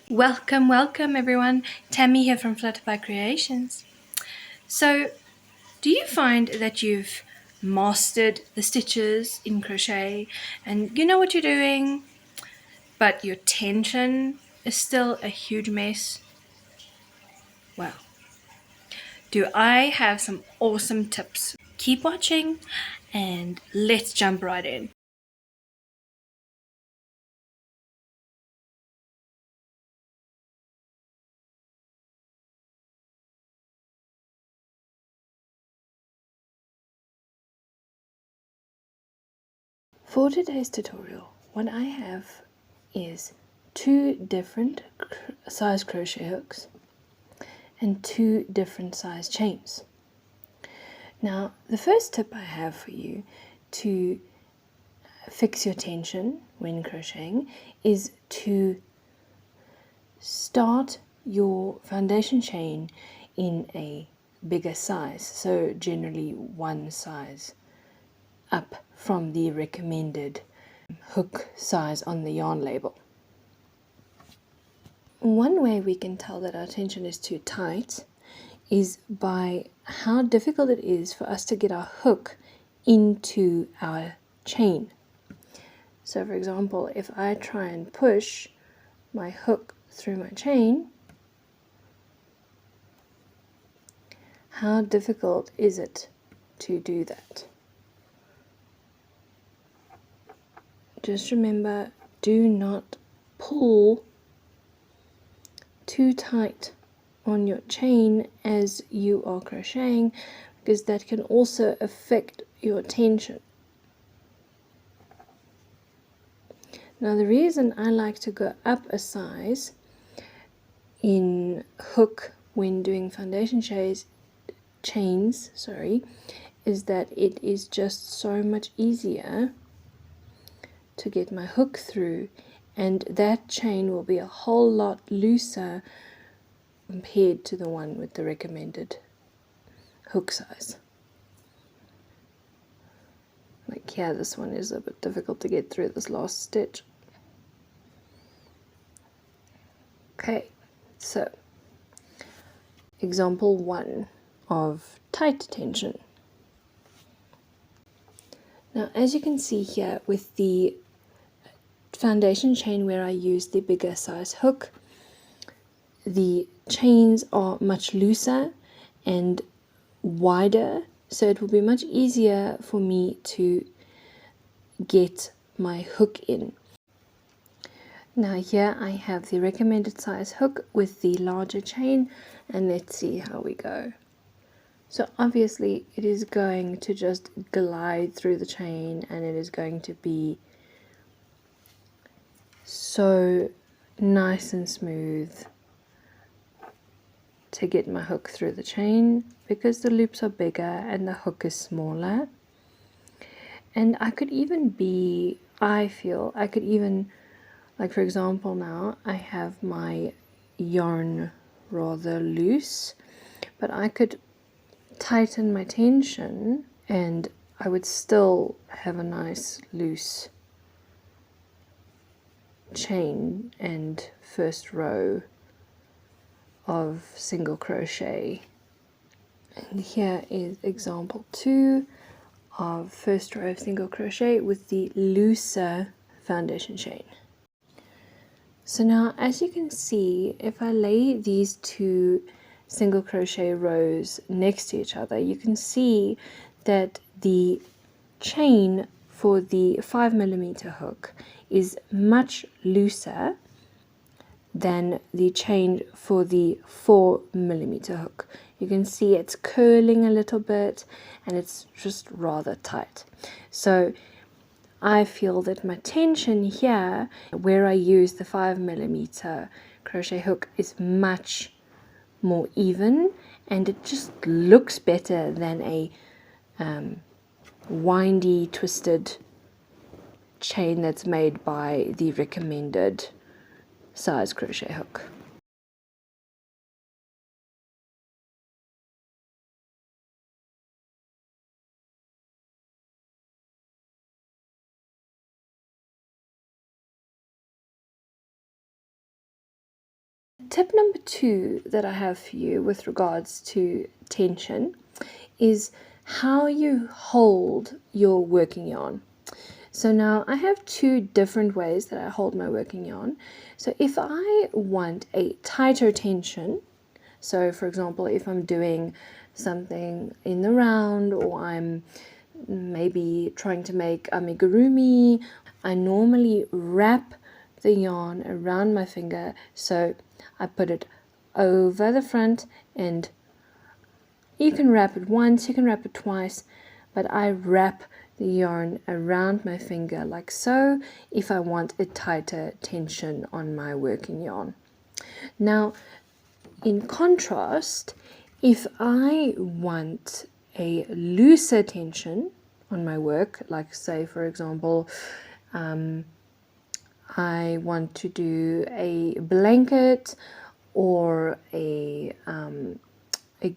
Welcome everyone. Tammy here from Flutterby Creations. So, do you find that you've mastered the stitches in crochet and you know what you're doing, but your tension is still a huge mess? Well, do I have some awesome tips? Keep watching and let's jump right in. For today's tutorial, what I have is two different size crochet hooks and two different size chains. Now, the first tip I have for you to fix your tension when crocheting is to start your foundation chain in a bigger size, so generally one size up from the recommended hook size on the yarn label. One way we can tell that our tension is too tight is by how difficult it is for us to get our hook into our chain. So for example, if I try and push my hook through my chain, how difficult is it to do that? Just remember, do not pull too tight on your chain as you are crocheting, because that can also affect your tension. Now the reason I like to go up a size in hook when doing foundation chains, is that it is just so much easier to get my hook through, and that chain will be a whole lot looser compared to the one with the recommended hook size. Like here, this one is a bit difficult to get through this last stitch. Okay, so example 1 of tight tension. Now as you can see here with the foundation chain where I use the bigger size hook, the chains are much looser and wider, so it will be much easier for me to get my hook in. Now here I have the recommended size hook with the larger chain, and let's see how we go. So obviously it is going to just glide through the chain, and it is going to be so nice and smooth to get my hook through the chain because the loops are bigger and the hook is smaller. And I could even like for example, now I have my yarn rather loose, but I could tighten my tension and I would still have a nice loose chain and first row of single crochet. And here is example 2 of first row of single crochet with the looser foundation chain. So now as you can see, if I lay these two single crochet rows next to each other, you can see that the chain for the 5mm hook is much looser than the chain for the 4mm hook. You can see it's curling a little bit and it's just rather tight. So I feel that my tension here, where I use the 5mm crochet hook, is much more even, and it just looks better than a windy, twisted chain that's made by the recommended size crochet hook. Tip number 2 that I have for you with regards to tension is how you hold your working yarn. So now I have 2 different ways that I hold my working yarn. So if I want a tighter tension, so for example, if I'm doing something in the round, or I'm maybe trying to make amigurumi, I normally wrap the yarn around my finger. So I put it over the front, and you can wrap it once, you can wrap it twice, but I wrap the yarn around my finger like so if I want a tighter tension on my working yarn. Now, in contrast, if I want a looser tension on my work, like say for example, I want to do a blanket or a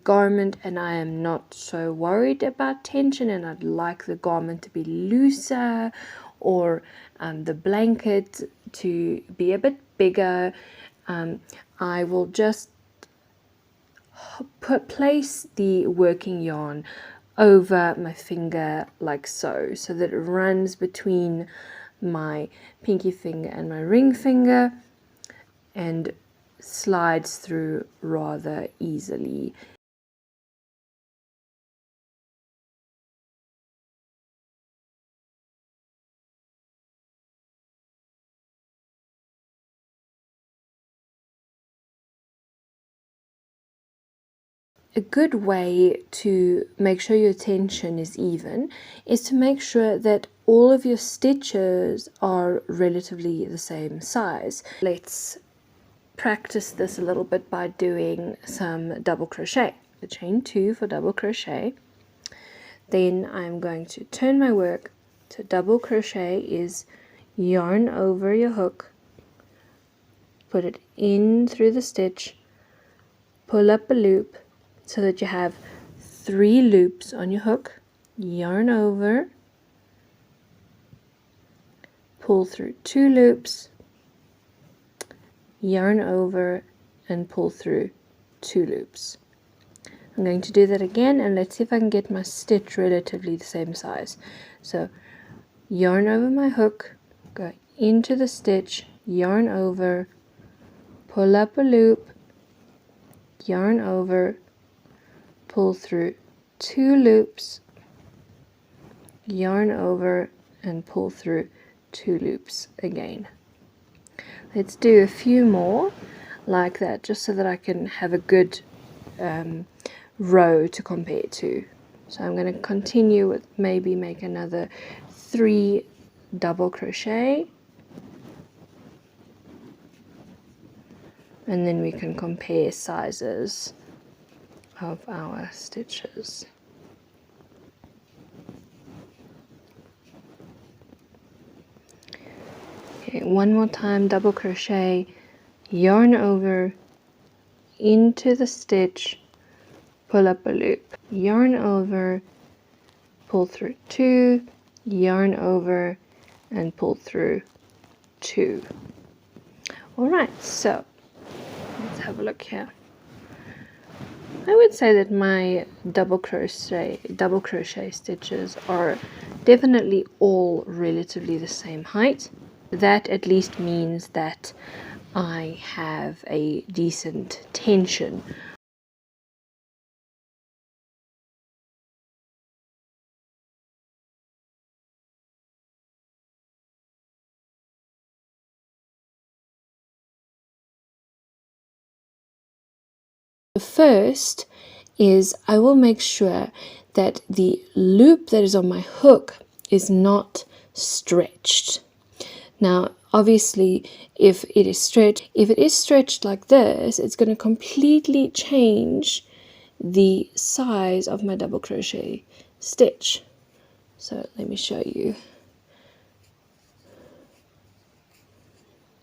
garment, and I am not so worried about tension, and I'd like the garment to be looser, or the blanket to be a bit bigger, I will just place the working yarn over my finger like so, so that it runs between my pinky finger and my ring finger and slides through rather easily. A good way to make sure your tension is even is to make sure that all of your stitches are relatively the same size. Let's practice this a little bit by doing some double crochet. The chain 2 for double crochet. Then I'm going to turn my work. So double crochet is yarn over your hook, put it in through the stitch, pull up a loop so that you have 3 loops on your hook, yarn over, pull through 2 loops, yarn over, and pull through 2 loops. I'm going to do that again, and let's see if I can get my stitch relatively the same size. So yarn over my hook, go into the stitch, yarn over, pull up a loop, yarn over, pull through 2 loops, yarn over, and pull through 2 loops again. Let's do a few more like that, just so that I can have a good row to compare to. So I'm going to continue with maybe make another 3 double crochet, and then we can compare sizes of our stitches. Okay, one more time, double crochet, yarn over, into the stitch, pull up a loop, yarn over, pull through 2, yarn over, and pull through 2. Alright, so let's have a look here. I would say that my double crochet stitches are definitely all relatively the same height. That at least means that I have a decent tension. The first is I will make sure that the loop that is on my hook is not stretched. Now, obviously, if it is stretched like this, it's going to completely change the size of my double crochet stitch. So let me show you.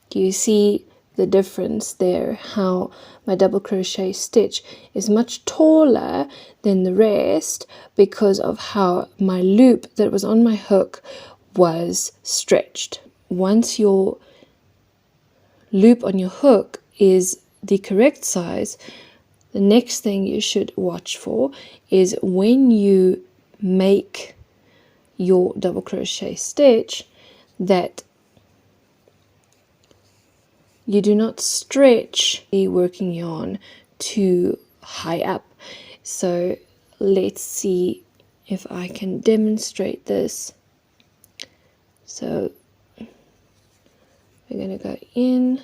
Do you see the difference there? How my double crochet stitch is much taller than the rest because of how my loop that was on my hook was stretched. Once your loop on your hook is the correct size, the next thing you should watch for is when you make your double crochet stitch that you do not stretch the working yarn too high up. So let's see if I can demonstrate this. So we're going to go in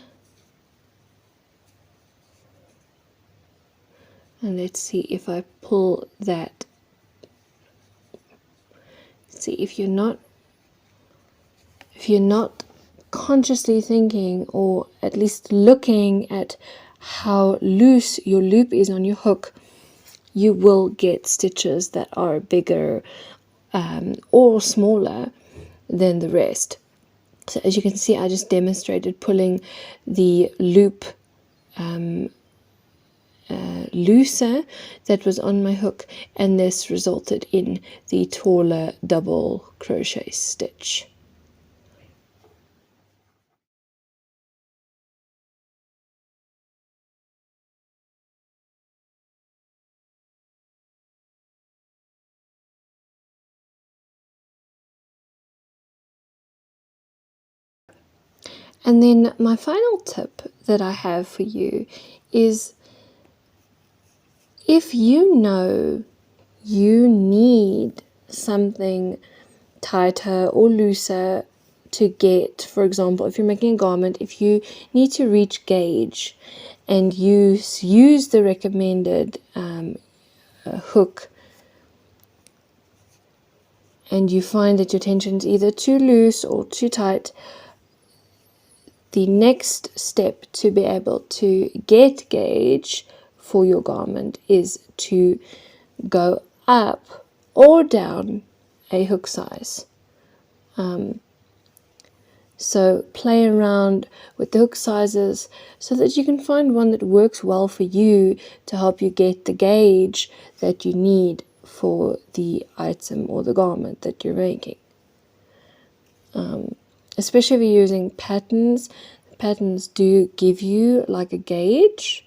and let's see if I pull that. See, if you're not consciously thinking, or at least looking at how loose your loop is on your hook, you will get stitches that are bigger or smaller than the rest. So as you can see, I just demonstrated pulling the loop looser that was on my hook, and this resulted in the taller double crochet stitch. And then my final tip that I have for you is, if you know you need something tighter or looser to get, for example, if you're making a garment, if you need to reach gauge and you use the recommended hook, and you find that your tension is either too loose or too tight, the next step to be able to get gauge for your garment is to go up or down a hook size. So play around with the hook sizes so that you can find one that works well for you to help you get the gauge that you need for the item or the garment that you're making. Especially if you're using patterns, patterns do give you like a gauge,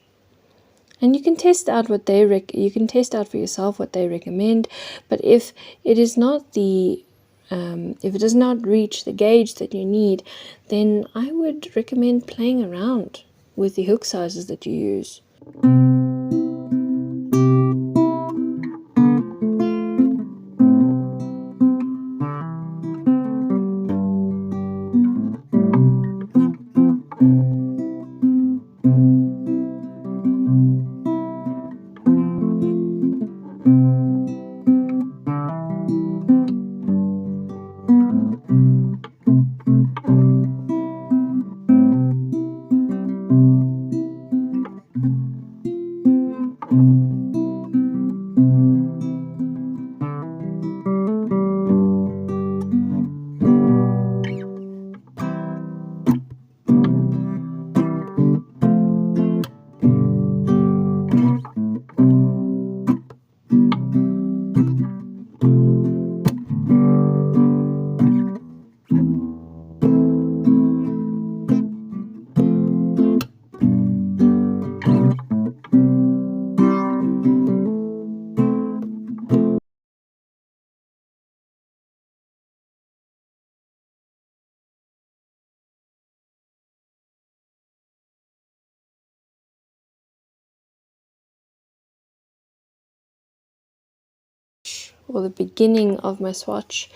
and you can test out what they you can test out for yourself what they recommend. But if it is not the if it does not reach the gauge that you need, then I would recommend playing around with the hook sizes that you use. Or the beginning of my swatch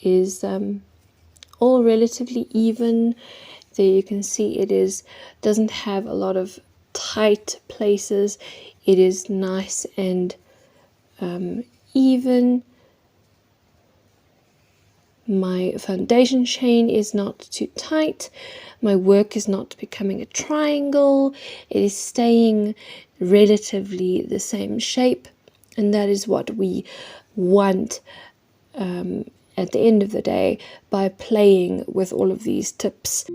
is all relatively even. There you can see it doesn't have a lot of tight places. It is nice and even. My foundation chain is not too tight. My work is not becoming a triangle. It is staying relatively the same shape, and that is what we want at the end of the day by playing with all of these tips.